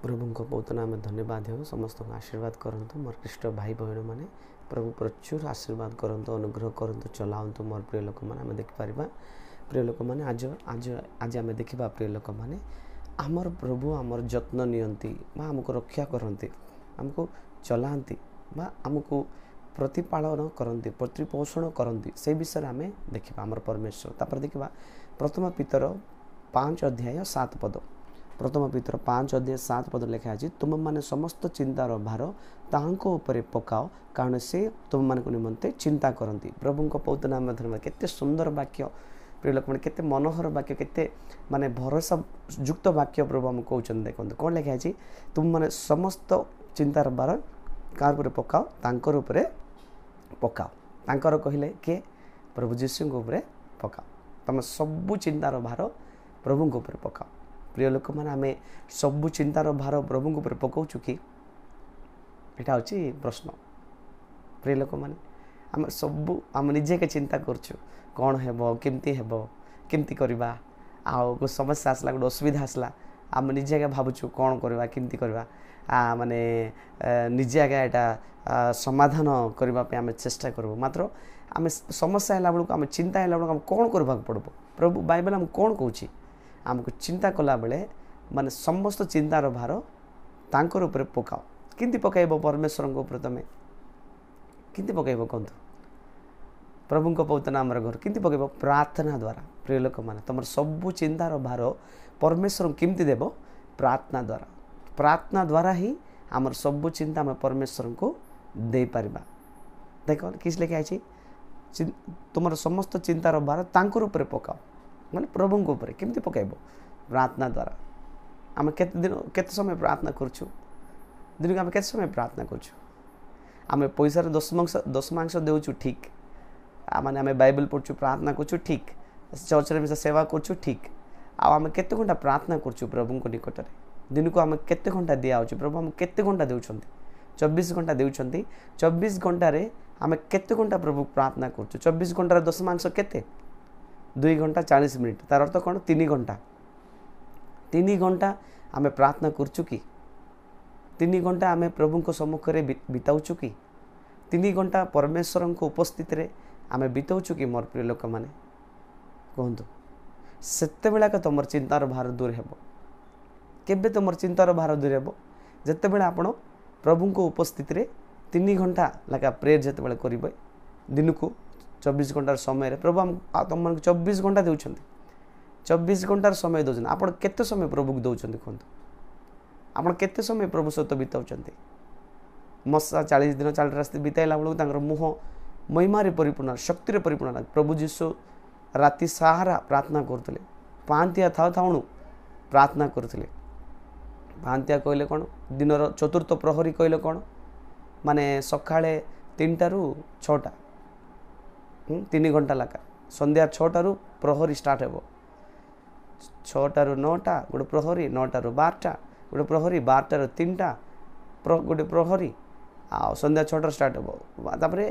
प्रभु को बहुत नाम धन्यवाद हो समस्त आशीर्वाद करंतु मोर कृष्ण भाई बहन माने प्रभु प्रचुर आशीर्वाद करंतु अनुग्रह करंतु चलाऊँ मोर प्रिय लोक मैंने आम देखिपर प्रिय लोक मैंने आज आज आज आम देखा प्रिय लोक मैंने आमर प्रभु आमर जत्न नियंती आमको रक्षा करती आमको चलाती आमको प्रतिपालन करती प्रतिपोषण करती से विषय आम देखा आमर परमेश्वर तापर देखा प्रथम पितर 5 अध्याय 7 पद प्रथम पितर 5 अध्याय 7 पद लिखा है तुम माने समस्त चिंतार भार तांको उपरे पकाओ कारण से तुम मान निमंते चिंता करती प्रभु को पौत नाम धन्यवाद केते सुंदर वाक्य प्रिय लोक मैंने केते मनोहर वाक्य केते माने भरोसा युक्त वाक्य प्रभु हम कहते देखो कौन लिखा है तुम माने समस्त चिंतार भार कार उपरे पकाओ तांकर उपरे पकाओ तांकर कहले के प्रभु जीशु उपरे पकाओ तुम सबू चिंतार भार प्रभु ऊपर पकाओ प्रिय लोक मैंने आम सबू चिंतार भार प्रभु ऊपर पकाऊ कि यहाँ हूँ प्रश्न प्रिय लोक मैंने आम सबू आम निजे के चिंता करछु कौन हेब केमती करवा आउ समस्या आसला गोटे असुविधा आसला आम निजे आगे भावुँ कौन करवा केमती करवा माने निजे आगे यहाँ समाधान करने आम चेष्टा करूँ मात्र आम समस्या है बेलू आम चिंता है बेलू आम कौन करवा पड़ब प्रभु बाइबल आम कौन कौच आमको चिंता कला बेले माने समस्त चिंतार भार तांकर ऊपर पकाओ किंती पकाइब परमेश्वर ऊपर तुम किंती पकाइब कहतु प्रभु को पवित्र नाम घर किंती पकाइब प्रार्थना द्वारा प्रिय लोक मैंने तुम सबू चिंतार भार परमेश्वर किमती देव प्रार्थना द्वारा ही आमर सबू चिंता आम परमेश्वर को दे पारिबा देख किस लिखा है तुम समस्त चिंतार भार तांकर ऊपर पकाओ माने प्रभु ऊपर केमती पकाइब प्रार्थना द्वारा आम केते समय प्रार्थना करछु दिन को आम केते समय प्रार्थना करछु आम पैसार दशमांश देउछु ठीक माने आम बाइबल पढ़छु प्रार्थना करछु ठीक चर्च रे सेवा करछु ठीक आम केते घंटा प्रार्थना करछु प्रभु को निकट में दिन को आम केते घंटा दिया होछि प्रभु हम केते घंटा देउछंती 24 घंटा देउछंती 24 घंटा रे आम केते घंटा प्रभु प्रार्थना करछु 24 घंटा दशमांश केते 2 घंटा 40 मिनिट तार अर्थ कौन 3 घंटा 3 घंटा आम प्रार्थना करछु कि 3 घंटा आम प्रभु को सम्मुख में बिताऊछु कि 3 घंटा परमेश्वर को उपस्थित रे आम बिताऊछु कि मोर प्रिय लोक मैंने कहतु सेते बेला का तुम चिंतार भार दूर हेब केबे तुम चिंतार भार दूर हेब जेते बेला आपण प्रभु को उपस्थित रे 3 घंटा लगा प्रेयर जेते बेला करिवे दिन को 24 घंटार समय प्रभु हम तुम 24 घंटा देउछंती 24 घंटार समय दौरान आप केते समय प्रभु को दौरान कहतु आप केते समय प्रभु सहित बिताउछंती मसा 40 दिन 40 रास्ते बिताइला बेलू मुह महिमारे परिपूर्ण शक्ति परिपूर्ण प्रभु जीशु राति सारा प्रार्थना करते पांतिया था थाणु प्रार्थना करते पांतिया कहले कौन दिन चतुर्थ प्रहरी कहले कौन माने सकाळे 3टा ରୁ 6टा 3 घंटा लगा संध्या 6टा ରୁ प्रहरी स्टार्ट हेब 6टा ରୁ 9टा गोटे प्रहरी 9टा ରୁ 12टा गोटे प्रहरी 12टा ରୁ 3टा गोटे प्रहरी आ संध्या 6टा स्टार्ट हेब तापरे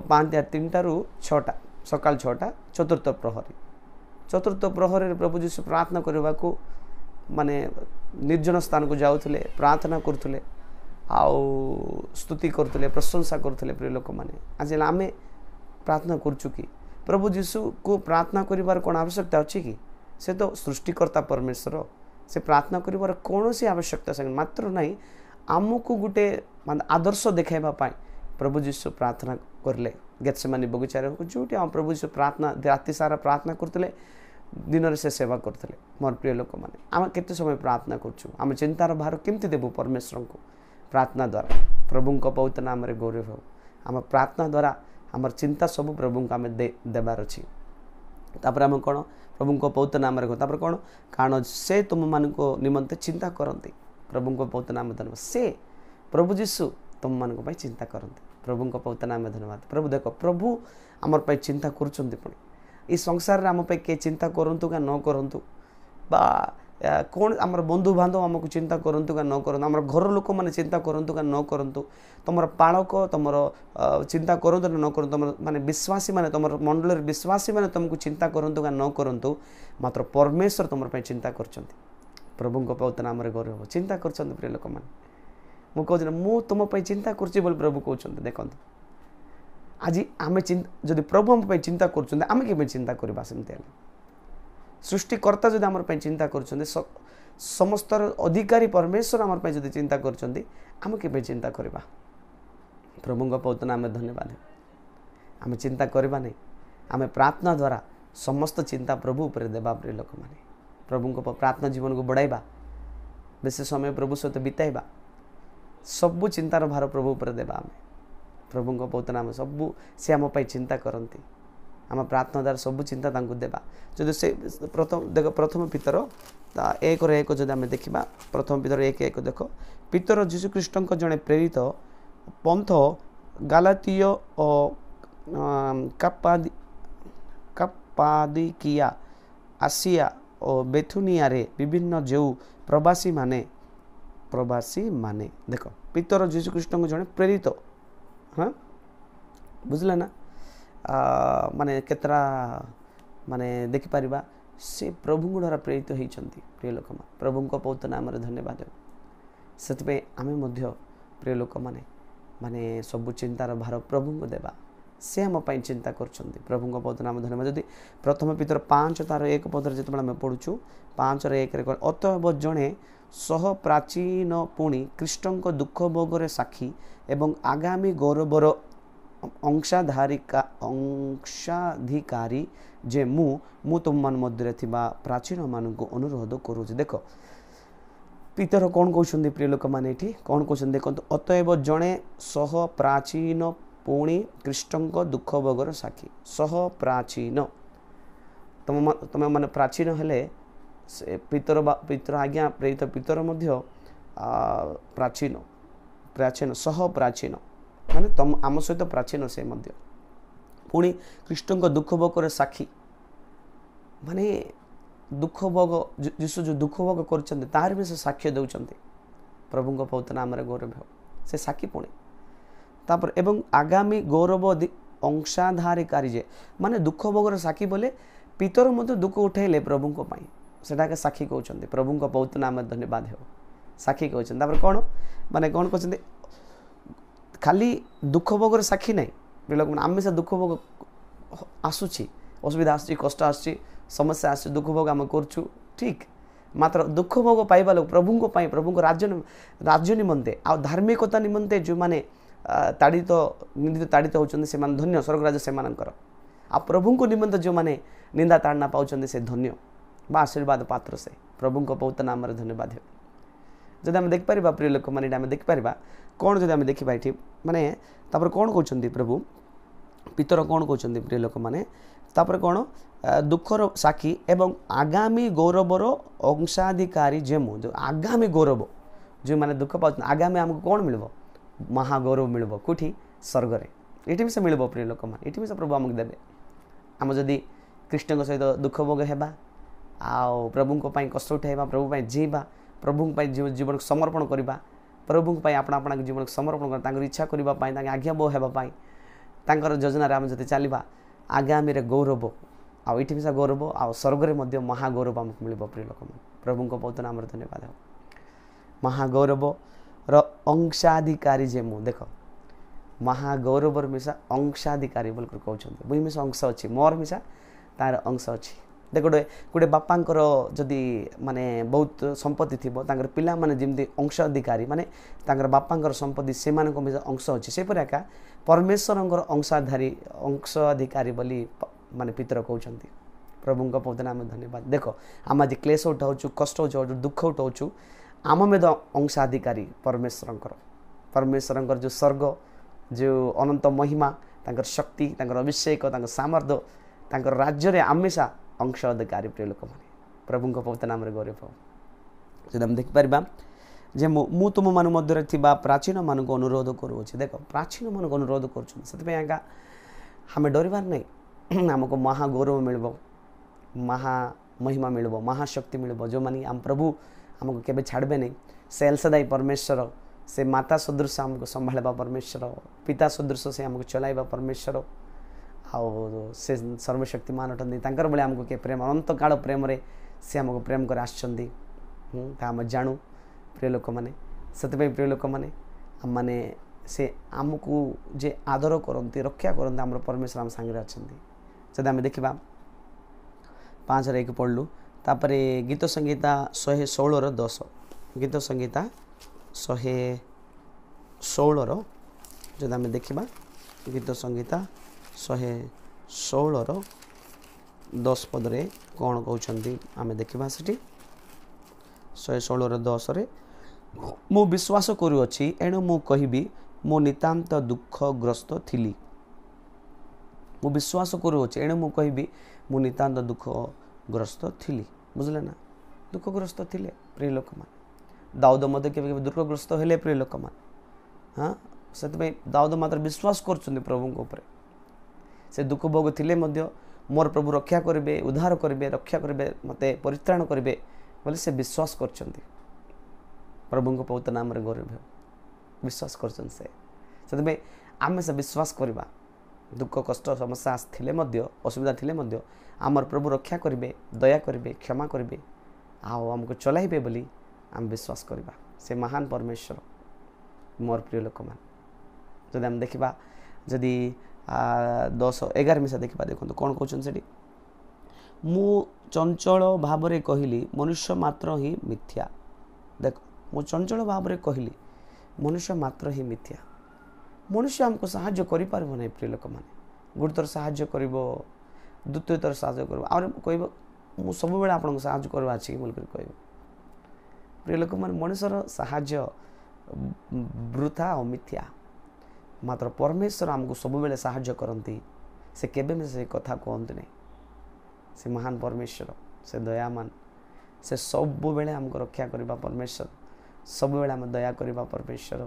पांतिया 3टा ରୁ 6टा सकाल 6टा चतुर्थ प्रहरी प्रभु जीशु प्रार्थना करने को माने निर्जन स्थान को जाऊले प्रार्थना करते आउ स्तुति करते प्रशंसा करते प्रिय लोक मैंने आज आम प्रार्थना करछु कि प्रभु जीशु को प्रार्थना करिवार कौन आवश्यकता अच्छी कि से तो सृष्टिकर्ता परमेश्वर से प्रार्थना करिवार कौन सी आवश्यकता संग मात्र नहीं आमको गोटे आदर्श देखाइबा पाई प्रभु जीशु प्रार्थना करले गेत्सेमानी बगीचारे जो आम प्रभु जीशु प्रार्थना राति सारा प्रार्थना करते दिन से सेवा करते मोर प्रिय लोक मैंने आम केते समय प्रार्थना करछु आम चिंतार भार केमती देबु परमेश्वर को प्रार्थना द्वारा प्रभु को पवित्र नाम रे गौरव हो आम प्रार्थना द्वारा आमर चिंता सब प्रभु को आम देवार अच्छी तापर आम कौन प्रभु को पवित्र नाम रे तापर कौन कारण से तुम मान को निमंते चिंता करती प्रभु को पवित्र नाम धन्यवाद से प्रभु जीशु तुम मान चिंता करते प्रभु को पवित्र नाम धन्यवाद प्रभु देख प्रभु आमर पाई चिंता करुँच पुणी ये संसार रे आम पे किए चिंता करंतु का न करंतु बा कौन आमर बंधु बांधव आमको चिंता करंतु का न करंतु आमर घर लोक माने चिंता करंतु का न करंतु तुमर पालक तुमर चिंता करंतु न करंतु तुमर माने विश्वासी माने तुमर मंडल विश्वासी माने तुमको चिंता करंतु का न करंतु मात्र परमेश्वर तुमर पे चिंता करछंती प्रभु पवित्र नाम गौरव चिंता कर प्रिय लोक मैंने मुझे मु तुम चिंता करुच्ची प्रभु कहते देखो आज आम जदि प्रभु आम चिंता करें चिंता करवा सेमती सृष्टिकर्ता जब आम चिंता कर समस्त अधिकारी परमेश्वर आम जब चिंता कर चिंता करवा प्रभु पवित्र नाम धन्यवाद आम चिंता करवा नहीं आम प्रार्थना द्वारा समस्त चिंता प्रभु उपर देवा प्रिय लोक मैंने प्रभु प्रार्थना जीवन को बढ़ाइबा बेसी समय प्रभु सहित बिताइबा सबू चिंतार भार प्रभु उपर देवा आम प्रभु पवित्र नाम सबू सी आम चिंता करती आम प्रार्थना द्वारा सबू चिंता देवा जो से प्रथम देख प्रथम पितर 1:1 जब आम देखा प्रथम पितर 1:1 देख पितर जीशुख्रीष्ट जड़े प्रेरित पंथ गालातीय काप्पादिकिया आसिया और बेथुनिया रे विभिन्न जो प्रवासी माने देख पितर जीशुख्रीष्ट जड़े प्रेरित हाँ बुझला ना माने केतरा माने देखिपर से प्रभु द्वारा प्रेरित होती प्रिय लोक प्रभु पवित्र नाम धन्यवाद से आम प्रिय लोक माने सबू चिंतार भार प्रभु को देवा से आम चिंता कर प्रभु पवित्र नाम धन्यवाद जदि प्रथम पितर 5 तार 1 पदर जो आम पढ़ुचु 5:1 अतएव जड़े सह प्राचीन पुणी कृष्ण दुख भोगर साक्षी एवं आगामी गौरवर अंशाधिकारी जे मु तुम मान मध्य प्राचीन मान को अनुरोध करुँच देख पितर कौन कहते प्रिय लोक मैंने ये कौन कहते देखो अतएव जड़े सह प्राचीन पुणी कृष्ण दुख भोगर साक्षी सह प्राचीन तुम माने प्राचीन हेले पितर पितर आज्ञा प्रेरित पितर मध्य प्राचीन प्राचीन सह प्राचीन माने तुम आम सहित प्राचीन से मध्य पुणी कृष्ण दुख भोगर साक्षी माने दुख भोग जीशु जो दुख भोग कर भी से साक्ष्य दौरान प्रभु पवित्र नाम गौरव से साक्षी पुणी तापर एवं आगामी गौरव अंशाधारिकारी जे माने दुख भोगर साक्षी बोले पितर मध्य दुख उठेले प्रभु सेटा के साक्षी कहते प्रभु पवित्र नाम धन्यवाद हो साक्षी कहते कौन माने कौन कहते खाली दुख भोगर साक्षी नहीं लोक आम से दुख भोग आसूची असुविधा आसूची कष्ट आसूची समस्या आस दुख भोग आम करूँ ठीक मात्र दुख भोग पाइबा लोक प्रभु राज्य निमंते आ धार्मिकता निमंते जो माने ताड़ित निंदित ताड़ित होचंदी से मान धन्य स्वर्ग राज्य से मानकर आ प्रभु को निमंते जो माने निंदा ताड़ना पाउचंदी से धन्य बा आशीर्वाद पात्र से प्रभु को पवित्र नाम धन्यवाद हो जब आम देखिपर प्रिय लोक मैंने आम देखिपर कौन जब आम देखा ये माने तापर कौन कहते प्रभु पितर कौन कहते प्रिय लोक मैंने तापर कौन दुखर साक्षी एवं आगामी गौरवर अंशाधिकारी जेमु जो आगामी गौरव जो माने दुख पाँच आगामी आमको कौन मिल महागौरव मिल कौटी स्वर्ग ये भी से मिल प्रिय लोक मैंने ये भी से प्रभु आमको देवे आम जदि कृष्ण सहित दुख भोग है आउ प्रभु कष्ट उठाइबा प्रभु जीवा प्रभु जीवन समर्पण करवा प्रभु आपणा आपणा जीवन समर्पण कर इच्छा करने आज्ञा बो होगापाई योजन आम जब चलवा आगामी गौरव आउ ये भी से गौरव आ स्वर्ग में महागौरव आमको मिल प्रिय लोक प्रभु पवित्र नाम धन्यवाद हो महागौरव अंशाधिकारी जे मु देख महागौरवर मिशा अंशाधिकारी बोल कहते मुई मिशा अंश अच्छी मोर मिशा तार अंश अच्छी देख गोटे बापांकर जदि माने बहुत संपत्ति थी पिला माने जमी अंश अधिकारी माने बापांकर संपत्ति से मिशा अंश अच्छी से एका परमेश्वर अंशाधारी अंश अधिकारी बोली माने पितर कहते प्रभु पवित्र नाम धन्यवाद देख आम आज क्लेश उठाऊ कष्ट उठाऊ दुख उठाऊ आम में अंशाधिकारी परमेश्वर जो स्वर्ग जो अनंत महिमा शक्ति अभिषेक सामर्थ्य राज्य रे आमेशा अंश अधिकारी प्रिय लोक मैंने प्रभु पवित्र नाम गौरव जब आम देखिपर जे मु तुम मान मध्य प्राचीन मान को अनुरोध करुँच देख प्राचीन मान को अनुरोध कर आम डरबार नहीं आमको महागौरव मिल महामहिमा मिल महाशक्ति मिल जो मानी आम प्रभु आमको केबे छाड़बे नहीं से एलसदाई परमेश्वर से माता सदृश आमको संभाळबा परमेश्वर पिता सदृश से आमको चलाइबा परमेश्वर आउ से सर्वशक्तिमान अटंती तांकर बळे आमको के प्रेम अनंत काल प्रेम रे से आमको प्रेम कर आछंदी ତାହା ଆମେ ଜାଣୁ ପ୍ରିୟ ଲୋକମାନେ। ସେଥିପାଇଁ ପ୍ରିୟ ଲୋକମାନେ ଆମମାନେ ସେ ଆମକୁ ଯେ ଆଦର କରନ୍ତି, ରକ୍ଷା କରନ୍ତି, ଆମର ପରମେଶ୍ୱର ଆମ ସାଙ୍ଗରେ ଅଛନ୍ତି। ଯଦି ଆମେ ଦେଖିବା 5:1 ପଢ଼ିଲୁ। ତାପରେ ଗୀତ ସଂହିତା 116:10, ଗୀତ ସଂହିତା 116 ଯଦି ଆମେ ଦେଖିବା, ଗୀତ ସଂହିତା 116:10 ପଦରେ କ'ଣ କହୁଛନ୍ତି ଆମେ ଦେଖିବା। ସେଠି 116:10ରେ ମୁଁ ବିଶ୍ୱାସ କରୁଅଛି, ଏଣୁ ମୁଁ କହିବି, ମୁଁ ନିତାନ୍ତ ଦୁଃଖଗ୍ରସ୍ତ ଥିଲି। ମୁଁ ବିଶ୍ୱାସ କରୁଅଛି, ଏଣୁ ମୁଁ କହିବି, ମୁଁ ନିତାନ୍ତ ଦୁଃଖଗ୍ରସ୍ତ ଥିଲି। ବୁଝିଲେ ନା, ଦୁଃଖଗ୍ରସ୍ତ ଥିଲେ ପ୍ରିୟ ଲୋକମାନେ। ଦାଉଦ ମଧ୍ୟ କେବେ କେବେ ଦୁଃଖଗ୍ରସ୍ତ ହେଲେ ପ୍ରିୟ ଲୋକମାନେ। ସେଥିପାଇଁ ଦାଉଦ ମାତ୍ର ବିଶ୍ୱାସ କରୁଛନ୍ତି ପ୍ରଭୁଙ୍କ ଉପରେ। ସେ ଦୁଃଖ ଭୋଗ ଥିଲେ ମଧ୍ୟ ମୋର ପ୍ରଭୁ ରକ୍ଷା କରିବେ, ଉଦ୍ଧାର କରିବେ, ରକ୍ଷା କରିବେ, ମୋତେ ପରିତ୍ରାଣ କରିବେ ବୋଲି ସେ ବିଶ୍ୱାସ କରିଛନ୍ତି। ପ୍ରଭୁଙ୍କ ପବିତ୍ର ନାମରେ ଗୌରବ ହେଉ। ବିଶ୍ୱାସ କରୁଛନ୍ତି ସେ। ସେଥିପାଇଁ ଆମେ ସେ ବିଶ୍ୱାସ କରିବା। ଦୁଃଖ କଷ୍ଟ ସମସ୍ୟା ଥିଲେ ମଧ୍ୟ, ଅସୁବିଧା ଥିଲେ ମଧ୍ୟ ଆମର ପ୍ରଭୁ ରକ୍ଷା କରିବେ, ଦୟା କରିବେ, କ୍ଷମା କରିବେ, ଆଉ ଆମକୁ ଚଲାଇବେ ବୋଲି ଆମେ ବିଶ୍ୱାସ କରିବା। ସେ ମହାନ ପରମେଶ୍ୱର ମୋର ପ୍ରିୟ ଲୋକମାନେ। ଯଦି ଆମେ ଦେଖିବା, ଯଦି 10:11 ମିଶା ଦେଖିବା, ଦେଖନ୍ତୁ କ'ଣ କହୁଛନ୍ତି ସେଠି। ମୁଁ ଚଞ୍ଚଳ ଭାବରେ କହିଲି, ମନୁଷ୍ୟ ମାତ୍ର ହିଁ ମିଥ୍ୟା। ଦେଖ, ମୁଁ ଚଞ୍ଚଳ ଭାବରେ କହିଲି, ମନୁଷ୍ୟ ମାତ୍ର ହିଁ ମିଥ୍ୟା। ମନୁଷ୍ୟ ଆମକୁ ସାହାଯ୍ୟ କରିପାରିବ ନାହିଁ ପ୍ରିୟ ଲୋକମାନେ। ଗୋଟେ ଥର ସାହାଯ୍ୟ କରିବ, ଦ୍ୱିତୀୟ ଥର ସାହାଯ୍ୟ କରିବ, ଆହୁରି କହିବ ମୁଁ ସବୁବେଳେ ଆପଣଙ୍କୁ ସାହାଯ୍ୟ କରିବା ଅଛି କି ବୋଲିକରି କହିବ। ପ୍ରିୟ ଲୋକମାନେ, ମଣିଷର ସାହାଯ୍ୟ ବୃଥା ଆଉ ମିଥ୍ୟା। ମାତ୍ର ପରମେଶ୍ୱର ଆମକୁ ସବୁବେଳେ ସାହାଯ୍ୟ କରନ୍ତି। ସେ କେବେ ବି ସେ କଥା କୁହନ୍ତି ନାହିଁ। ସେ ମହାନ ପରମେଶ୍ୱର, ସେ ଦୟାମାନ, ସେ ସବୁବେଳେ ଆମକୁ ରକ୍ଷା କରିବା ପରମେଶ୍ୱର, ସବୁବେଳେ ଆମେ ଦୟା କରିବା ପରମେଶ୍ୱର,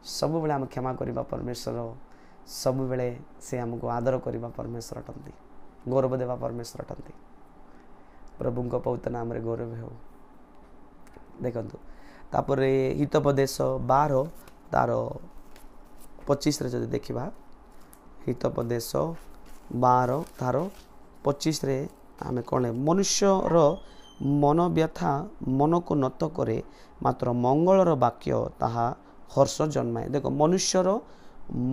ସବୁବେଳେ ଆମେ କ୍ଷମା କରିବା ପରମେଶ୍ୱର, ସବୁବେଳେ ସେ ଆମକୁ ଆଦର କରିବା ପରମେଶ୍ୱର ଅଟନ୍ତି, ଗୌରବ ଦେବା ପରମେଶ୍ୱର ଅଟନ୍ତି। ପ୍ରଭୁଙ୍କ ପବିତ୍ର ନାମରେ ଗୌରବ ହେଉ। ଦେଖନ୍ତୁ, ତାପରେ ହିତୋପଦେଶ 12 ତାର 25ରେ ଯଦି ଦେଖିବା, ହିତୋପଦେଶ 12 ତାର 25ରେ ଆମେ କ'ଣ, ମନୁଷ୍ୟର ମନ ବ୍ୟଥା ମନକୁ ନତ କରେ, ମାତ୍ର ମଙ୍ଗଳର ବାକ୍ୟ ତାହା ହର୍ଷ ଜନ୍ମାଏ। ଦେଖ, ମନୁଷ୍ୟର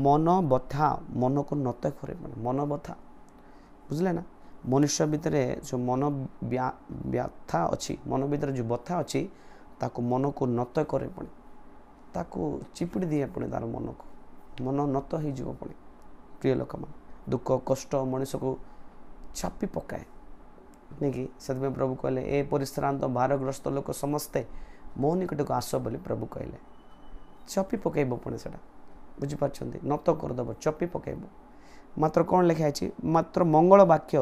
ମନ ବଥା ମନକୁ ନତ କରେ, ମାନେ ମନ ବଥା, ବୁଝିଲେ ନା। ମନୁଷ୍ୟ ଭିତରେ ଯେଉଁ ମନ ବ୍ୟଥା ଅଛି, ମନ ଭିତରେ ଯେଉଁ ବଥା ଅଛି, ତାକୁ ମନକୁ ନତ କରେ, ପୁଣି ତାକୁ ଚିପୁଡ଼ି ଦିଏ, ପୁଣି ତାର ମନକୁ, ମନ ନତ ହେଇଯିବ ପୁଣି। ପ୍ରିୟ ଲୋକମାନେ, ଦୁଃଖ କଷ୍ଟ ମଣିଷକୁ ଚାପି ପକାଏ ନାଇକି। ସେଥିପାଇଁ ପ୍ରଭୁ କହିଲେ, ଏ ପରିଶ୍ରାନ୍ତ ଭାରଗ୍ରସ୍ତ ଲୋକ ସମସ୍ତେ ମୋ ନିକଟକୁ ଆସ ବୋଲି ପ୍ରଭୁ କହିଲେ। ଚପି ପକାଇବ ପୁଣି ସେଟା, ବୁଝିପାରୁଛନ୍ତି, ନତ କରିଦେବ, ଚପି ପକାଇବ। ମାତ୍ର କ'ଣ ଲେଖା ହେଇଛି, ମାତ୍ର ମଙ୍ଗଳ ବାକ୍ୟ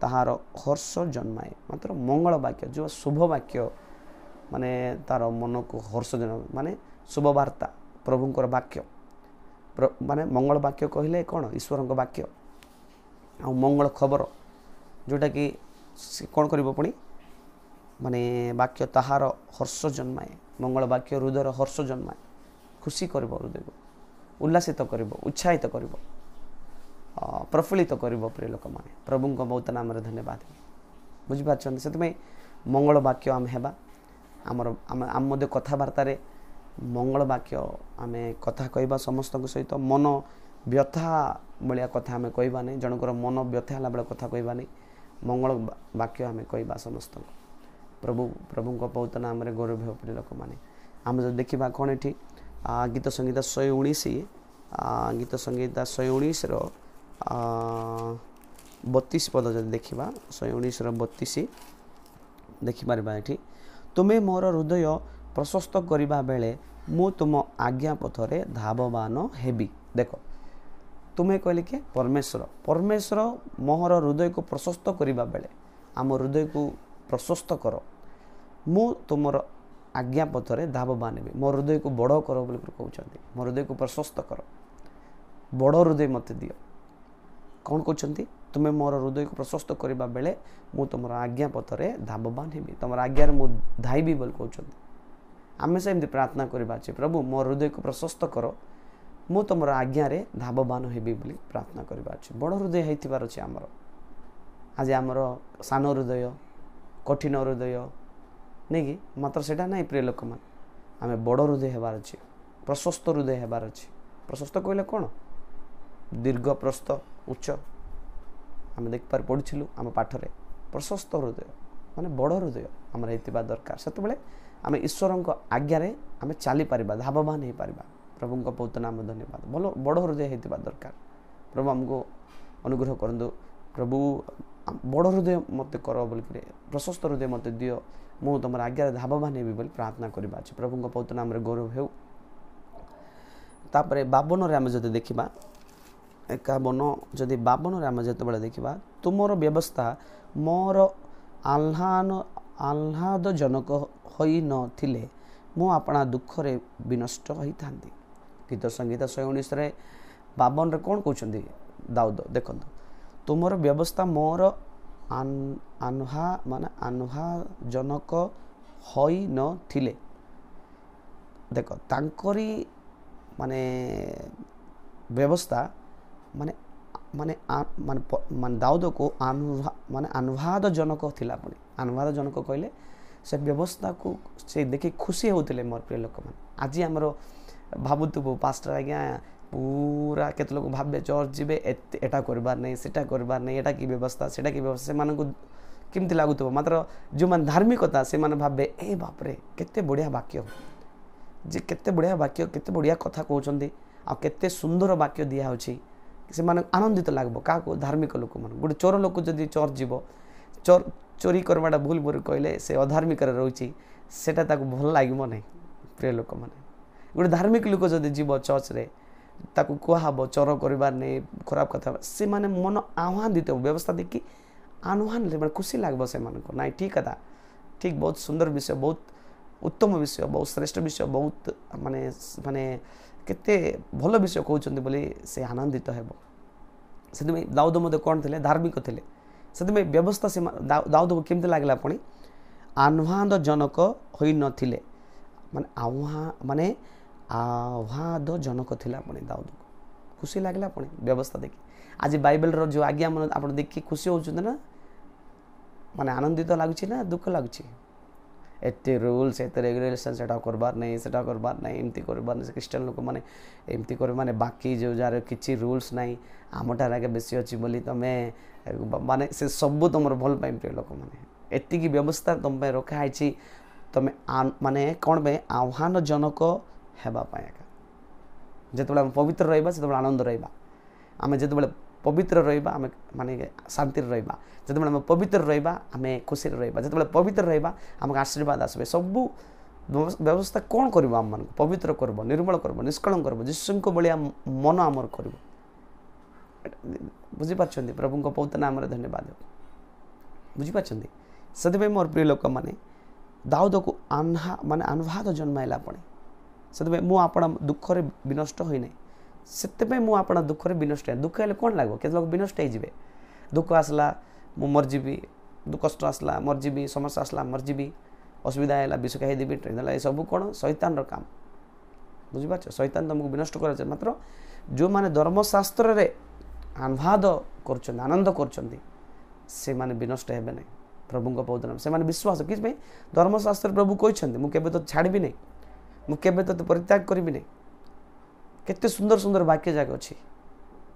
ତାହାର ହର୍ଷ ଜନ୍ମାଏ। ମାତ୍ର ମଙ୍ଗଳ ବାକ୍ୟ, ଯେଉଁ ଶୁଭ ବାକ୍ୟ, ମାନେ ତାର ମନକୁ ହର୍ଷ ଜନ୍ମାଏ, ମାନେ ଶୁଭ ବାର୍ତ୍ତା, ପ୍ରଭୁଙ୍କର ବାକ୍ୟ, ମାନେ ମଙ୍ଗଳ ବାକ୍ୟ କହିଲେ କ'ଣ, ଈଶ୍ୱରଙ୍କ ବାକ୍ୟ ଆଉ ମଙ୍ଗଳ ଖବର, ଯେଉଁଟାକି ସେ କ'ଣ କରିବ ପୁଣି, ମାନେ ବାକ୍ୟ ତାହାର ହର୍ଷ ଜନ୍ମାଏ। ମଙ୍ଗଳ ବାକ୍ୟ ହୃଦୟର ହର୍ଷ ଜନ୍ମାଏ, ଖୁସି କରିବ, ହୃଦୟକୁ ଉଲ୍ଲାସିତ କରିବ, ଉତ୍ସାହିତ କରିବ, ପ୍ରଫୁଲ୍ଲିତ କରିବ। ପ୍ରିୟ ଲୋକମାନେ, ପ୍ରଭୁଙ୍କ ବହୁତ ନାମରେ ଧନ୍ୟବାଦ। ବୁଝିପାରୁଛନ୍ତି। ସେଥିପାଇଁ ମଙ୍ଗଳ ବାକ୍ୟ ଆମେ ହେବା। ଆମେ ମଧ୍ୟ କଥାବାର୍ତ୍ତାରେ ମଙ୍ଗଳ ବାକ୍ୟ ଆମେ କଥା କହିବା ସମସ୍ତଙ୍କ ସହିତ। ମନ ବ୍ୟଥା ଭଳିଆ କଥା ଆମେ କହିବା ନାହିଁ, ଜଣଙ୍କର ମନ ବ୍ୟଥା ହେଲା ବେଳେ କଥା କହିବା ନାହିଁ। ମଙ୍ଗଳ ବାକ୍ୟ ଆମେ କହିବା ସମସ୍ତଙ୍କୁ। ପ୍ରଭୁଙ୍କ ପବିତ୍ର ନାମରେ ଗୌରବ ହେଉ। ପ୍ରିୟ ଲୋକମାନେ, ଆମେ ଯଦି ଦେଖିବା କ'ଣ ଏଠି, ଗୀତ ସଂହିତା 119, ଗୀତ ସଂହିତା 119ର 32 ପଦ ଯଦି ଦେଖିବା, 119ର 32 ଦେଖିପାରିବା। ଏଠି, ତୁମେ ମୋର ହୃଦୟ ପ୍ରଶସ୍ତ କରିବା ବେଳେ ମୁଁ ତୁମ ଆଜ୍ଞା ପଥରେ ଧାବମାନ ହେବି। ଦେଖ, ତୁମେ କହିଲେ କି ପରମେଶ୍ୱର ମୋର ହୃଦୟକୁ ପ୍ରଶସ୍ତ କରିବା ବେଳେ, ଆମ ହୃଦୟକୁ ପ୍ରଶସ୍ତ କର, ମୁଁ ତୁମର ଆଜ୍ଞା ପଥରେ ଧାବମାନ ହେବି। ମୋ ହୃଦୟକୁ ବଡ଼ କର ବୋଲି କହୁଛନ୍ତି। ମୋ ହୃଦୟକୁ ପ୍ରଶସ୍ତ କର, ବଡ଼ ହୃଦୟ ମୋତେ ଦିଅ। କ'ଣ କହୁଛନ୍ତି, ତୁମେ ମୋର ହୃଦୟକୁ ପ୍ରଶସ୍ତ କରିବା ବେଳେ ମୁଁ ତୁମର ଆଜ୍ଞା ପଥରେ ଧାବମାନ ହେବି, ତୁମର ଆଜ୍ଞାରେ ମୁଁ ଧାଇବି ବୋଲି କହୁଛନ୍ତି। ଆମେ ସେମିତି ପ୍ରାର୍ଥନା କରିବା ଅଛି, ପ୍ରଭୁ ମୋ ହୃଦୟକୁ ପ୍ରଶସ୍ତ କର, ମୁଁ ତୁମର ଆଜ୍ଞାରେ ଧାବମାନ ହେବି ବୋଲି ପ୍ରାର୍ଥନା କରିବା ଅଛି। ବଡ଼ ହୃଦୟ ହେଇଥିବାର ଅଛି ଆମର। ଆଜି ଆମର ସାନ ହୃଦୟ, କଠିନ ହୃଦୟ, नहीं कि मात्र सेटा नहीं प्रिय लोक मान आमे बड़ हृदय हेबार अछि प्रशस्त हृदय हेबार अछि प्रशस्त कहले कोन दीर्घ प्रस्थ उच्च आमे देख पार पढिथिलु आम पाठरे प्रशस्त हृदय माने बड़ हृदय हमर हेतिबा दरकार सेते बेले आमे ईश्वरक आज्ञा रे आमे चाली परिबा धावमान हे परिबा प्रभु को बहुत नाम धन्यवाद बोलो बड़ हृदय हेतिबा दरकार प्रभु हमको अनुग्रह करंदु प्रभु बड़ हृदय मते करो बोल के प्रशस्त हृदय मते दियो मु तुम आज्ञा धावमान हेबी बोली प्रार्थना करबा अछि प्रभु को बहुत नाम रे गौरव हेउ तापरे 52 रे आमे जदि देखिबा 51 जदि 52 रे आमे जते बेले देखिबा तुमरो व्यवस्था मोर आह्लाद जनक होई न थिले मु अपना दुख रे विनष्ट होई थांती गीत संगीत 119 रे 52 रे कोन कहउछंदी दाऊद देखंतु तुमरो व्यवस्था मोर आह्लाद जनक होई न थिले देखो तांकरी माने व्यवस्था माने माने माने मान दाऊद को माने अनुवाद जनक थिला पड़ी अनुवाद जनक कहले से व्यवस्था को से देखि खुशी होतिले मोर प्रिय लोक मान आज हमरो भाबुतबो पास्टर आज्ञा पूरा केत लोक भाबे चर्च जीवे एटा करबार नै सेटा करबार नै एटा की व्यवस्था सेटा की व्यवस्था से मानको किमति लागुतबो मात्र जो मान धार्मिकता से मान भाबे ए बाप रे केते बढ़िया वाक्य जे केते बढ़िया वाक्य केते बढ़िया कथा कहउचंदी आ केते सुंदर वाक्य दिया होछि से मान आनंदित लागबो का को धार्मिक लोक मान गुड चोर लोक जदी चर्च जीवो चोरी करवाटा भूल बोल कहले से अधार्मिक रहउछि सेटा ताको भल लागिबो नै प्रिय लोक माने गुड धार्मिक लोक जदी जीवो चर्च रे ताको कहबो चोर करबार नै खराब कथा से माने मन आह्वान दिते व्यवस्था देखि आह्वान ले माने खुशी लागबो से मान को नै ठीक कथा ठीक बहुत सुंदर विषय बहुत उत्तम विषय बहुत श्रेष्ठ विषय बहुत माने माने केते भल विषय कहउचंदी बोली से आनंदित हेबो सेति में दाऊद मते कोन थिले धार्मिक थिले सेति में व्यवस्था से दाऊद को केमते लागला पणी आह्लाद जनक होई न थिले माने आह्लाद जनक थिला पणी दाऊद को खुशी लागला पणी व्यवस्था देखि आज बाइबल रो जो आज्ञा मन आपण देखि खुशी होउचंदी ना माने आनंदित लागुची ना दुख लागुची एते रूल्स एते रेगुलेशन सेटा करबार नै सेटा करबार नै एमती करबार नै क्रिश्चियन लोक माने एमती कर माने बाकी जो जार किछि रूल्स नै आमटा लागे बेसी अछि बोली तमे माने से सब तमर भल पाइ प्रिय लोक माने एति की व्यवस्था तम पे रखा आइछि तमे माने कोन बे आह्वान जनक हेबा पाए जेतबेला पवित्र रहबा सेतबेला आनंद रहबा आमे जेतबेला पवित्र रहबा आमे माने शांति रहबा जेतबेला आमे पवित्र रहबा आमे खुशी रहबा जेतबेला पवित्र रहबा हमक आशीर्वाद आसबे सब व्यवस्था कोन करबो हम मन पवित्र करबो निर्मल करबो निष्कलंक करबो जिसु को बलिया मन हमर करबो बुझी पाछंदी प्रभु को बहुत नाम रे धन्यवाद बुझी पाछंदी सदबे मोर प्रिय लोक माने दाऊद को माने अनुवाद जन्माइला पणे सदबे मु आपन दुख रे विनष्ट होई नै सेते पे मु आपन दुख रे विनष्ट दुख हेले कोन लागो के लोग विनष्ट हे जिवे दुख आसला मु मर जीवी दुख कष्ट आसला मर जीवी समस्या आसला मर जीवी असुविधा हैला विष कहि देबी ट्रेनला ए सब कोन शैतान रो काम बुझी पाछ शैतान तुमको विनष्ट करे मात्र जो माने धर्मशास्त्र रे अनुवाद करछन आनंद करछन से माने विनष्ट हेबे नै प्रभु को बहुत नाम से माने विश्वास किस में धर्मशास्त्र प्रभु कहछन मु केबे तो छाड़बी नै मु केबे तो परित्याग करबी नै केते सुंदर सुंदर वाक्य जाके अछि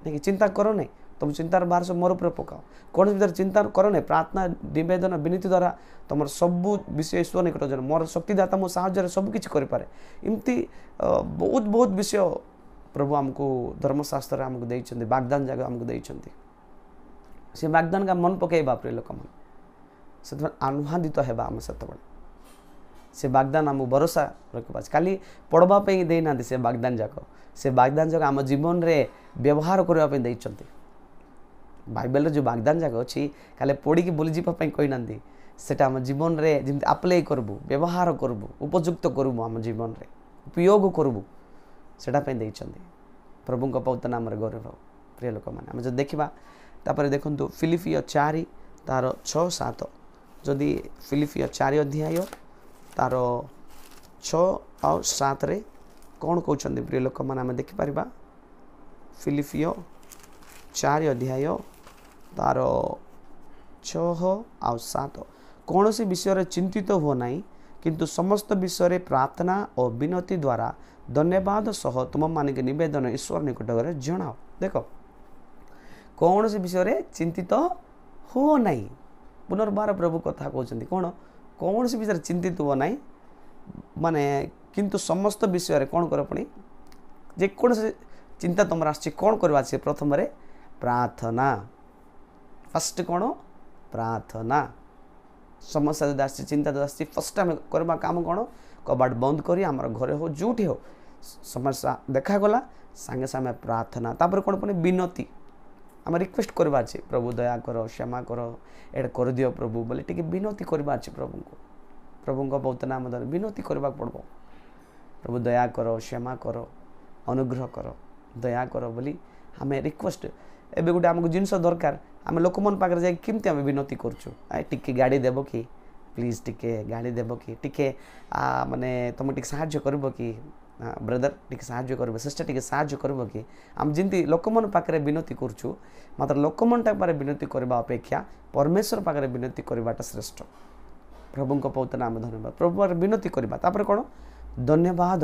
नहीं चिंता करो नै तुम चिंतार बाहर से मोर ऊपर पकाओ कौन भीतर चिंता करो नै प्रार्थना निवेदन विनती द्वारा तुम सब विषय ईश्वर निकट जन मोर शक्तिदाता मो साहाय्य सब किछि करि पारे इमती बहुत बहुत विषय प्रभु हमको धर्मशास्त्र हमको देइछन्ती वाग्दान जगह हमको देइछन्ती से वाग्दान का मन पकेबा प्रिय लोक मन से आह्लादित हेबा हम सतबे से वाग्दान हम भरोसा रखबा खाली पढ़बा पे दे ना से वाग्दान जाको से वाग्दान जाको हम जीवन रे व्यवहार करबा पे देइछन्ती बाइबल जो वाग्दान जाको अछि खाली पढ़ी की बोली जीवा पे कहि नांदी सेटा हम जीवन रे जिमते अप्लाई करबु व्यवहार करबु उपयुक्त करबु हम जीवन रे उपयोग करबु सेटा पे देइछन्ती प्रभु को बहुत नाम रे गौरव प्रिय लोक माने हम जो देखिबा तापर देखंतु फिलिपियो 4 तार 6-7 जदि फिलिपियो 4 अध्याय तार 6 और 7 रे कौन कहउछन्ती प्रिय लोक माने हम देखि परिबा फिलिपियो 4 अध्याय तार 6 और 7 कौन से विषय रे चिंतित हो नाही किंतु समस्त विषय प्रार्थना और विनती द्वारा धन्यवाद सह तुम मान के नवेदन ईश्वर निकट जनाओ। देख कौन से विषय चिंतित हो नहीं, पुनर्बार प्रभु कथा कहते कौन कौन से विषय चिंतित हो नहीं माने किंतु समस्त विषय कौन कर पुणी जेकोसी चिंता तुम आस कौन करवा प्रथम प्रार्थना। फर्स्ट कौन प्रार्थना। समस्या जो आस चिंता जो आस फर्स्ट आम करवा काम कौन कबाट बंद करी आमर घरे हो जोटी हो समस्या देखागला सांगे सागे प्रार्थना। तापर कौन पुणी विनती आम रिक्वेस्ट करवा प्रभु दया कर क्षमा कर एटा कर दियो प्रभु बोले टी विनती करवा प्रभु को प्रभु बहुत नाम धर विनती करवा पड़ो प्रभु दया कर क्षमा कर अनुग्रह कर दया कर बोली आम रिक्वेस्ट एबे गोटे आमको जिनस दरकार आम लोक मन पाखे जाए केमती आम विनती करूँ टिके गाड़ी देव कि प्लीज टिके गाड़ी देव कि टिके माने तुम टिके साहाय्य करबो कि ब्रदर टिके साहाय्य करबो सिस्टर टिके साहाय्य करबो कि आम जंती लोक मन पाखे विनती करूँ मात्र लोक मन पाखे विनती करबा अपेक्षा परमेश्वर पाखे विनती करवाटा श्रेष्ठ। प्रभु को बहुत नाम धन्यवाद प्रभु विनती करवा तापर कौन धन्यवाद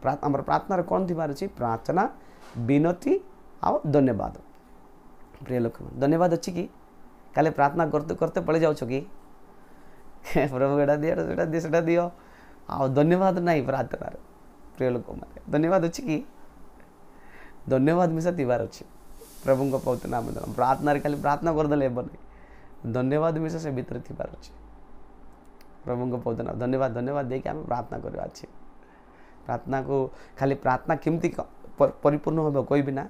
आम प्रार्थना कौन थी अच्छी प्रार्थना विनती आ धन्यवाद। प्रिय लोक धन्यवाद अच्छी कि काले प्रार्थना करते करते पड़े जाओ कि प्रभु एटा दियो सेटा दियो आ धन्यवाद नहीं प्रार्थना। प्रिय लोक मैंने धन्यवाद अच्छी कि धन्यवाद मिसा थीबार अच्छे प्रभु को बहुत नाम प्रार्थना खाली प्रार्थना करदे हे नहीं धन्यवाद मिसा से भितर थीबार अच्छे प्रभु को बहुत नाम धन्यवाद धन्यवाद देके आम प्रार्थना करवा अच्छे। प्रार्थना को खाली प्रार्थना केमती परिपूर्ण हो कोई ना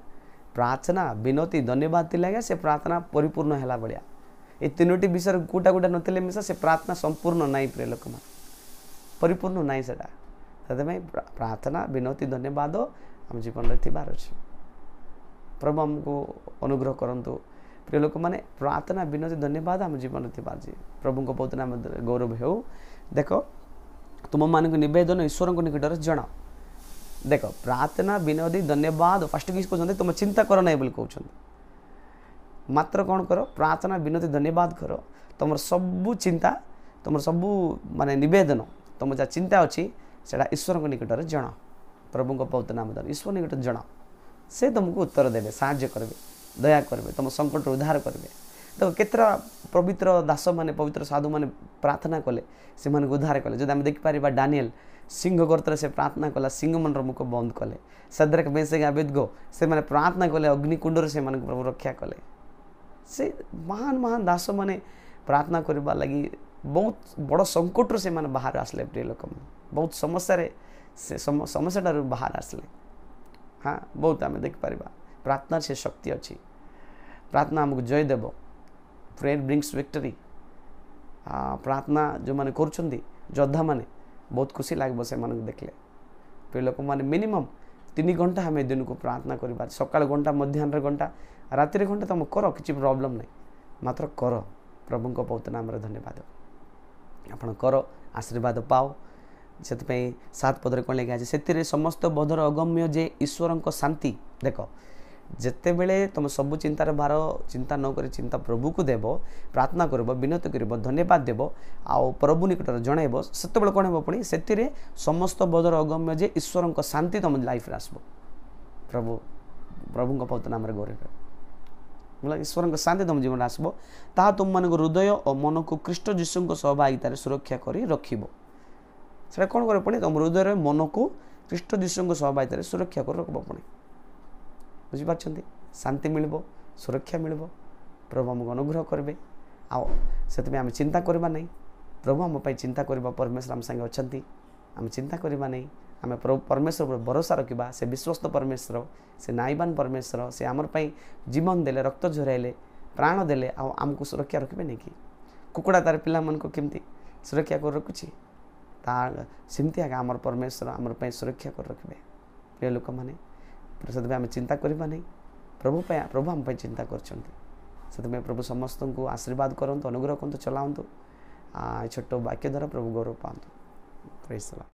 प्रार्थना विनती धन्यवाद थी लगे से प्रार्थना परिपूर्ण है भाया ये तीनोटी विषय गोटा गोटा नथिले मिसा से प्रार्थना संपूर्ण नाई। प्रिय लोक मान परिपूर्ण नाई सेटा से प्रार्थना विनती धन्यवाद आम जीवन में थीबार अच्छे प्रभु आमको अनुग्रह करंतु। प्रिय लोक मैंने प्रार्थना विनती धन्यवाद आम जीवन थी प्रभु को बहुत नाम गौरव हो। देख तुम मान नवेदन ईश्वर को निकट जनाओ। देख प्रार्थना विनती धन्यवाद फास्ट किस कहते तुम चिंता कर ना बोली कहते मात्र कौन कर प्रार्थना विनती धन्यवाद कर तुम सबू चिंता तुम सबू माने नवेदन तुम जहाँ चिंता अच्छी से ईश्वर को निकट जनाओ। प्रभु को बहुत नाम धन ईश्वर निकट जनाओ से तुमको उत्तर देवे साहाय्य करेंगे दया करेंगे तुम संकट उद्धार करेंगे। देखो केतरा पवित्र दास माने पवित्र साधु माने प्रार्थना कले से माने उद्धार कले जब आम देखिपर डानियल सिंह गर्तर से प्रार्थना कला सिंह मन मुख बंद कले सद्रक मेशक अबेदगो से माने प्रार्थना कले अग्निकुंडर से माने प्रभु रक्षा कले से महान महान दास माने प्रार्थना करबा लगी बहुत बड़ संकट से माने बाहर आसले। प्रिय लोक बहुत समस्या से समस्या बाहर आसले। हाँ बहुत आम देखिपर प्रार्थना से शक्ति अच्छी प्रार्थना आमको जय देव प्रेयर ब्रिंग्स विक्टरी। प्रार्थना जो मैंने कर योद्धा मैंने बहुत खुशी लगे से देखले। प्रिय लोक मैंने मिनिमम 3 घंटा हमें दिन को प्रार्थना कर सकाल घंटा मध्याह्न घंटा राति घंटा तुम कर किसी प्रॉब्लम नहीं मात्र कर प्रभु को बहुत नाम धन्यवाद आपण कर आशीर्वाद पाओ। से 7 पदर कौन लिखा से समस्त बोधर अगम्य जे ईश्वर शांति। देख जिते बेले तुम सब चिंतार भार चिंता नक चिंता प्रभु को देव प्रार्थना कर विनती कर धन्यवाद देव आउ प्रभु निकट जनइब से कौन हो पुणी से समस्त बोधर अगम्य जे ईश्वर शांति तुम लाइफ आसब। प्रभु प्रभु बहुत नाम गौरव बोला ईश्वर शांति तुम जीवन आसब ता तुम मान हृदय और मन को ख्रीष्ट जीशु सहभागितार सुरक्षा कर रखिब। से कौन कर पुणी तुम हृदय मन को ख्रीष्ट जीशु सहभागितार सुरक्षा कर रखब पुणी बुझीपार शांति मिल सुरक्षा मिल प्रभु आमको अनुग्रह करेंगे आओ से आम चिंता करवा नहीं प्रभु आम चिंता करवा परमेश्वर आम संगे अच्छा आम चिंता करवा नहीं आम परमेश्वर पर भरोसा रखा से विश्वस्त परमेश्वर से नाईबान परमेश्वर से आमर जीवन देले रक्त झराइले प्राण देले आमको सुरक्षा रखिए नहीं कि कुकुड़ा तार पिला मन को केमती सुरक्षा कर रखुची सेमती आगे आमर परमेश्वर आमर सुरक्षा कर रखिए। प्रिय लोक मैंने से आम चिंता करवा नहीं प्रभु आम चिंता कर प्रभु समस्त को आशीर्वाद करंतु अनुग्रह करंतु चलाऊँ छोट वाक्य द्वारा प्रभु गौरव पातु। Praise the Lord.